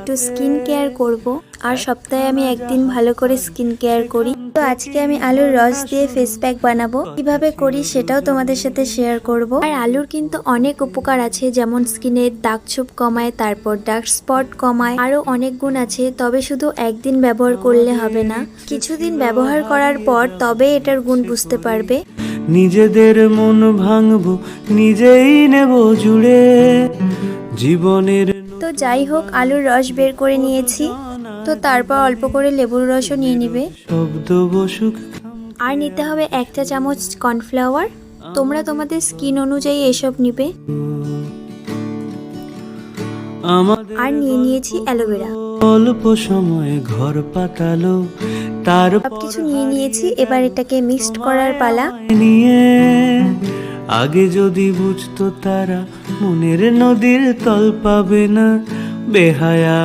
একটু skin care করব। আর সপ্তাহে আমি একদিন ভালো করে স্কিন কেয়ার করি। তো আজকে আমি আলুর রস দিয়ে ফেস প্যাক বানাবো, কিভাবে করি সেটাও তোমাদের সাথে শেয়ার করব। আর আলুর কিন্তু অনেক উপকার আছে, যেমন স্কিনের দাগ ছোপ কমায়, তারপর ডার্ক স্পট কমায়, আরো অনেক গুণ আছে। তবে শুধু একদিন ব্যবহার করলে হবে না, কিছুদিন ব্যবহার করার পর তবে এটার গুণ বুঝতে পারবে। নিজেদের মন ভাঙবো, নিজেই নেব জুড়ে জীবনের। তো যাই হোক, আলুর রস বের করে নিয়েছি। তো তারপর অল্প করে লেবুর রসও নিয়ে নিবে। শব্দ বসুক আর নিতে হবে 1 চা চামচ কর্নফ্লাওয়ার। তোমরা তোমাদের স্কিন অনুযায়ী এসব নিবে। আর নিয়ে নিয়েছি অ্যালোভেরা। অল্প সময়ে ঘর পাতালো, তার সবকিছু নিয়ে নিয়েছি। এবার এটাকে মিক্সড করার পালা। নিয়ে আগে যদি বুঝতো তারা মনের নদীর তল পাবে না বেহায়া।